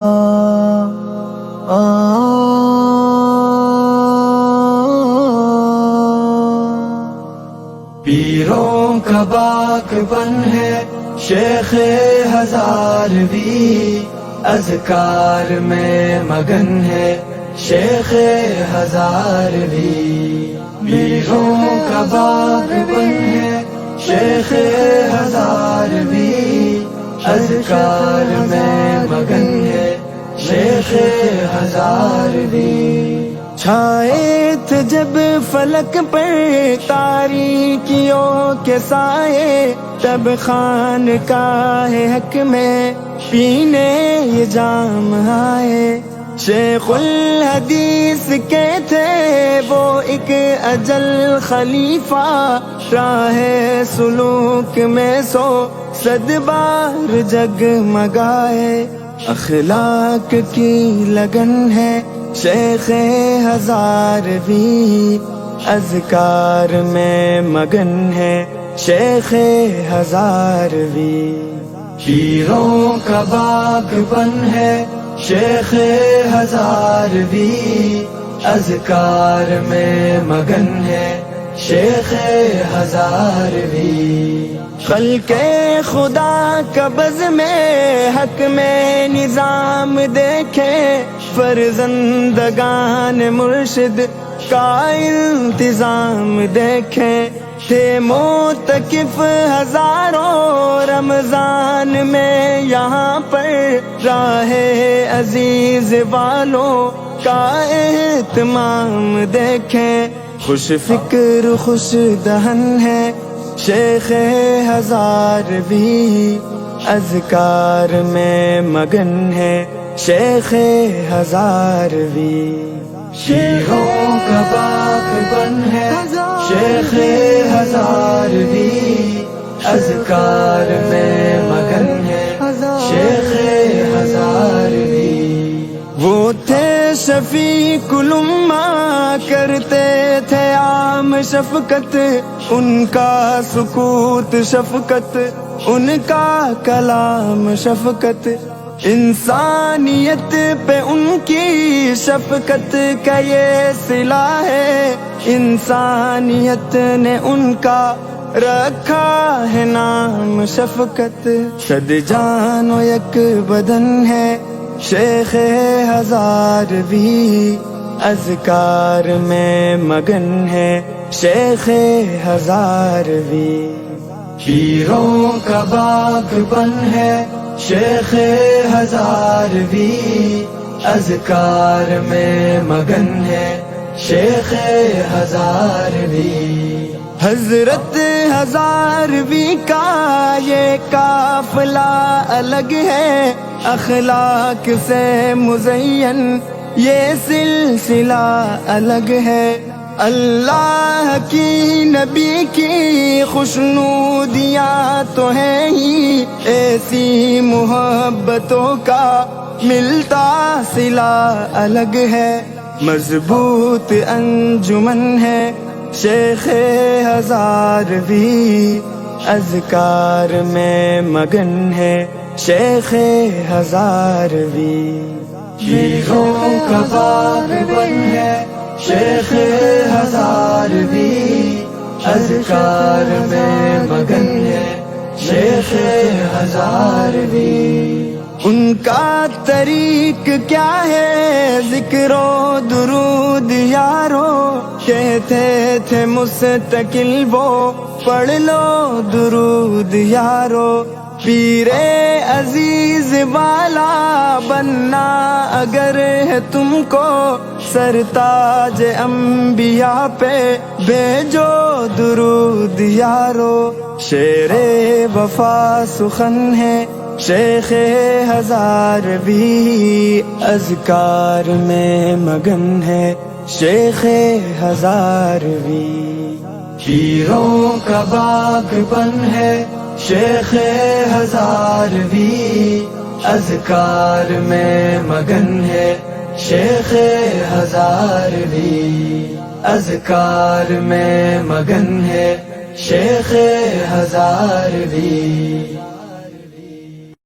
پیروں کا باغبن ہے شیخ ہزاروی، اذکار میں مگن ہے شیخ ہزاروی۔ پیروں کا باغبن ہے شیخ ہزاروی، اذکار میں مگن ہے شیخ ہزاروی۔ چھائے تھے جب فلک پر تاریکیوں کے سائے، تب خانقاہ حق میں پینے یہ جام آئے۔ شیخ الحدیث کے تھے وہ ایک اجل خلیفہ، راہ سلوک میں 100 بار جگمگائے۔ اخلاق کی لگن ہے شیخ ہزاروی، اذکار میں مگن ہے شیخ ہزاروی۔ پیروں کا باغبن ہے شیخ ہزاروی، اذکار میں مگن ہے شیخ ہزاروی۔ خلق خدا کا بز میں حق میں نظام دیکھے، فرزندگان مرشد کا انتظام دیکھے۔ تھے معتکف ہزاروں رمضان میں یہاں پر، راہ عزیز والوں کا اہتمام دیکھیں۔ خوش فکر خوش دہن ہے شیخ ہزاروی، اذکار میں مگن ہے شیخ ہزاروی۔ شیخوں کا باغبن ہے شیخ ہزاروی، اذکار میں مگن ہے شیخ ہزاروی۔ وہ تھے شفیق الامہ، کرتے تھے عام شفقت، ان کا سکوت شفقت، ان کا کلام شفقت۔ انسانیت پہ ان کی شفقت کا یہ صلہ ہے، انسانیت نے ان کا رکھا ہے نام شفقت۔ 100 جان و یک بدن ہے شیخ ہزاروی، اذکار میں مگن ہے شیخ ہزاروی۔ پیروں کا باغبن ہے شیخ ہزاروی، اذکار میں مگن ہے شیخ ہزاروی۔ حضرت ہزاروی کا یہ قافلہ الگ ہے، اخلاق سے مزین یہ سلسلہ الگ ہے۔ اللہ کی نبی کی خوشنودیاں تو ہیں ہی، ایسی محبتوں کا ملتا صلہ الگ ہے۔ مضبوط انجمن ہے شیخ ہزاروی، اذکار میں مگن ہے شیخ ہزاروی۔ پیروں کا باغبن ہے شیخ ہزاروی، اذکار میں مگن ہے شیخ ہزاروی۔ ان کا طریق کیا ہے ذکر و درود یارو، کہتے تھے مستقل وہ پڑھ لو درود یارو۔ پیر عزیز والا بننا اگر ہے تم کو، سرتاج انبیاء پہ بھیجو درود یارو۔ شیر وفا سخن ہے شیخ ہزاروی، اذکار میں مگن ہے شیخ ہزاروی۔ پیروں کا باغبن ہے شیخ ہزاروی، اذکار میں مگن ہے شیخ ہزاروی۔ اذکار میں مگن ہے شیخ ہزاروی۔